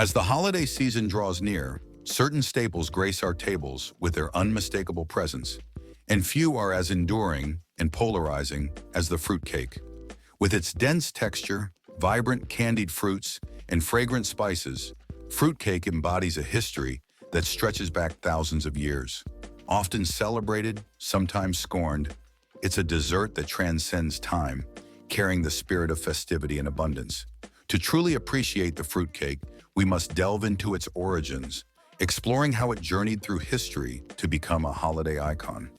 As the holiday season draws near, certain staples grace our tables with their unmistakable presence, and few are as enduring and polarizing as the fruitcake. With its dense texture, vibrant candied fruits, and fragrant spices, fruitcake embodies a history that stretches back thousands of years. Often celebrated, sometimes scorned, it's a dessert that transcends time, carrying the spirit of festivity and abundance. To truly appreciate the fruitcake, we must delve into its origins, exploring how it journeyed through history to become a holiday icon.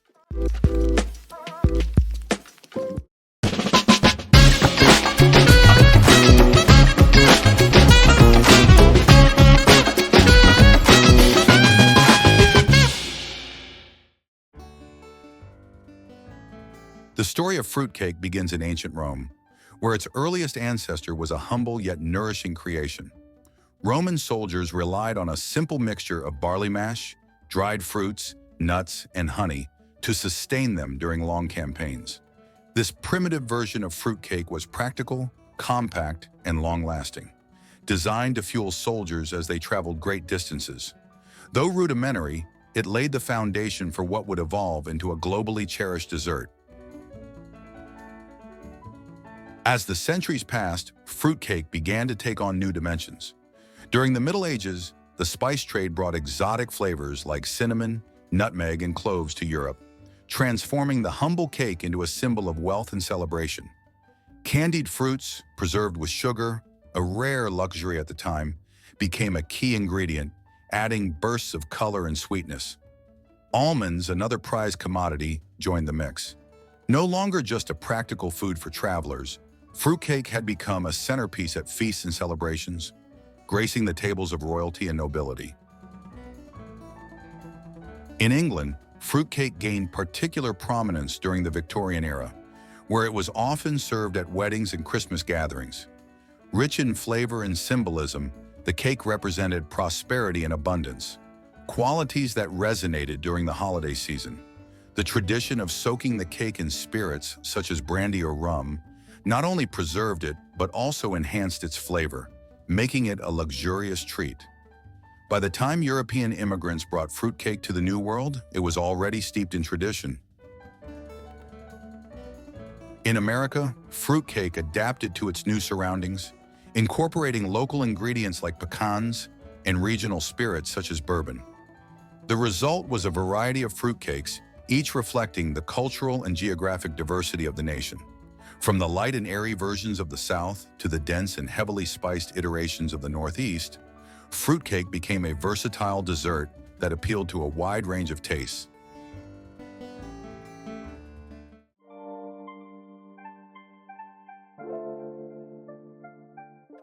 The story of fruitcake begins in ancient Rome, where its earliest ancestor was a humble yet nourishing creation. Roman soldiers relied on a simple mixture of barley mash, dried fruits, nuts, and honey to sustain them during long campaigns. This primitive version of fruitcake was practical, compact, and long-lasting, designed to fuel soldiers as they traveled great distances. Though rudimentary, it laid the foundation for what would evolve into a globally cherished dessert. As the centuries passed, fruitcake began to take on new dimensions. During the Middle Ages, the spice trade brought exotic flavors like cinnamon, nutmeg, and cloves to Europe, transforming the humble cake into a symbol of wealth and celebration. Candied fruits, preserved with sugar, a rare luxury at the time, became a key ingredient, adding bursts of color and sweetness. Almonds, another prized commodity, joined the mix. No longer just a practical food for travelers, fruitcake had become a centerpiece at feasts and celebrations, gracing the tables of royalty and nobility. In England, fruitcake gained particular prominence during the Victorian era, where it was often served at weddings and Christmas gatherings. Rich in flavor and symbolism, the cake represented prosperity and abundance, qualities that resonated during the holiday season. The tradition of soaking the cake in spirits, such as brandy or rum, not only preserved it, but also enhanced its flavor, making it a luxurious treat. By the time European immigrants brought fruitcake to the New World, it was already steeped in tradition. In America, fruitcake adapted to its new surroundings, incorporating local ingredients like pecans and regional spirits such as bourbon. The result was a variety of fruitcakes, each reflecting the cultural and geographic diversity of the nation. From the light and airy versions of the South to the dense and heavily spiced iterations of the Northeast, fruitcake became a versatile dessert that appealed to a wide range of tastes.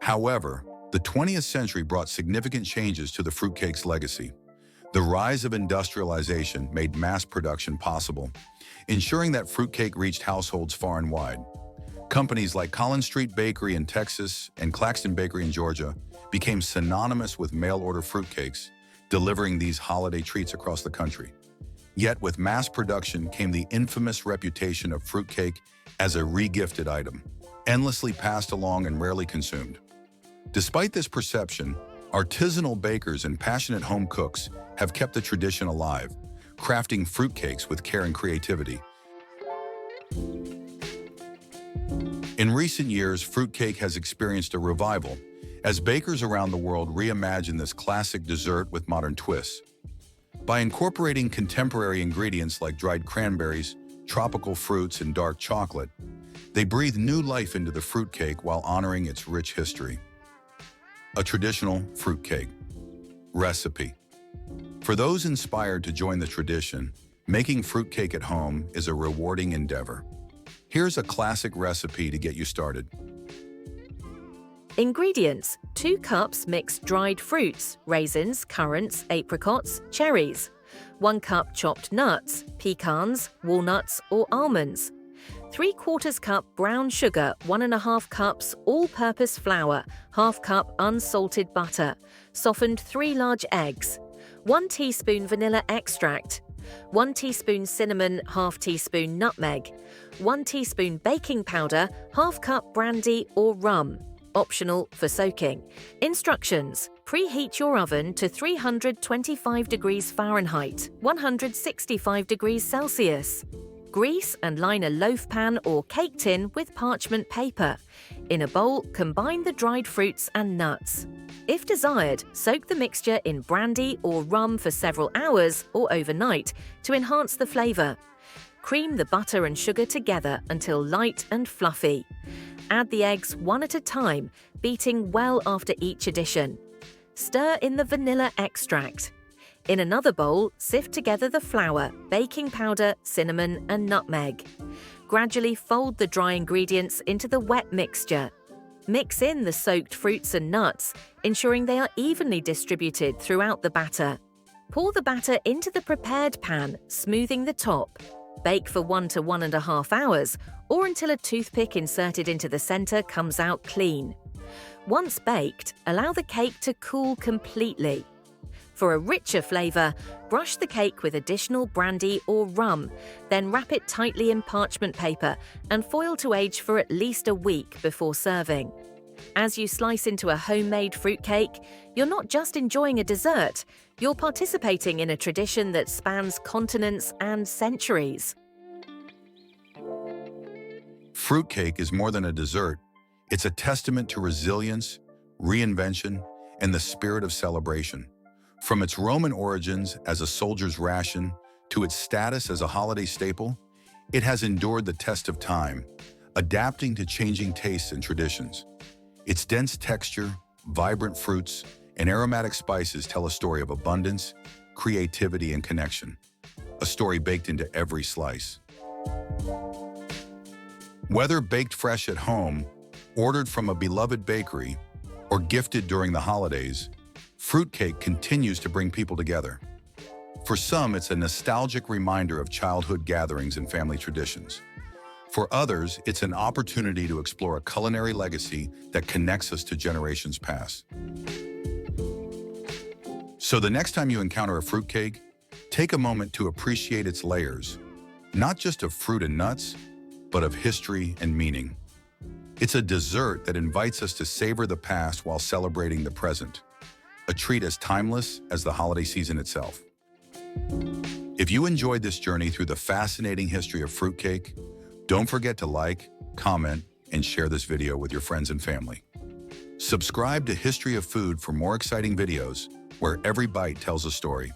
However, the 20th century brought significant changes to the fruitcake's legacy. The rise of industrialization made mass production possible, ensuring that fruitcake reached households far and wide. Companies like Collins Street Bakery in Texas and Claxton Bakery in Georgia became synonymous with mail-order fruitcakes, delivering these holiday treats across the country. Yet with mass production came the infamous reputation of fruitcake as a regifted item, endlessly passed along and rarely consumed. Despite this perception, artisanal bakers and passionate home cooks have kept the tradition alive, crafting fruitcakes with care and creativity. In recent years, fruitcake has experienced a revival as bakers around the world reimagine this classic dessert with modern twists. By incorporating contemporary ingredients like dried cranberries, tropical fruits, and dark chocolate, they breathe new life into the fruitcake while honoring its rich history. A traditional fruitcake recipe. For those inspired to join the tradition, making fruitcake at home is a rewarding endeavor. Here's a classic recipe to get you started. Ingredients: 2 cups mixed dried fruits, raisins, currants, apricots, cherries. 1 cup chopped nuts, pecans, walnuts, or almonds. 3/4 cup brown sugar, 1½ cups all-purpose flour, ½ cup unsalted butter, softened 3 large eggs, 1 teaspoon vanilla extract, 1 teaspoon cinnamon, ½ teaspoon nutmeg, 1 teaspoon baking powder, ½ cup brandy or rum. Optional for soaking. Instructions: Preheat your oven to 325 degrees Fahrenheit, 165 degrees Celsius. Grease and line a loaf pan or cake tin with parchment paper. In a bowl, combine the dried fruits and nuts. If desired, soak the mixture in brandy or rum for several hours or overnight to enhance the flavor. Cream the butter and sugar together until light and fluffy. Add the eggs one at a time, beating well after each addition. Stir in the vanilla extract. In another bowl, sift together the flour, baking powder, cinnamon, and nutmeg. Gradually fold the dry ingredients into the wet mixture. Mix in the soaked fruits and nuts, ensuring they are evenly distributed throughout the batter. Pour the batter into the prepared pan, smoothing the top. Bake for 1 to 1.5 hours, or until a toothpick inserted into the center comes out clean. Once baked, allow the cake to cool completely. For a richer flavor, brush the cake with additional brandy or rum, then wrap it tightly in parchment paper and foil to age for at least a week before serving. As you slice into a homemade fruitcake, you're not just enjoying a dessert, you're participating in a tradition that spans continents and centuries. Fruitcake is more than a dessert. It's a testament to resilience, reinvention, and the spirit of celebration. From its Roman origins as a soldier's ration to its status as a holiday staple, it has endured the test of time, adapting to changing tastes and traditions. Its dense texture, vibrant fruits, and aromatic spices tell a story of abundance, creativity, and connection. A story baked into every slice. Whether baked fresh at home, ordered from a beloved bakery, or gifted during the holidays, fruitcake continues to bring people together. For some, it's a nostalgic reminder of childhood gatherings and family traditions. For others, it's an opportunity to explore a culinary legacy that connects us to generations past. So the next time you encounter a fruitcake, take a moment to appreciate its layers, not just of fruit and nuts, but of history and meaning. It's a dessert that invites us to savor the past while celebrating the present, a treat as timeless as the holiday season itself. If you enjoyed this journey through the fascinating history of fruitcake, don't forget to like, comment, and share this video with your friends and family. Subscribe to History of Food for more exciting videos where every bite tells a story.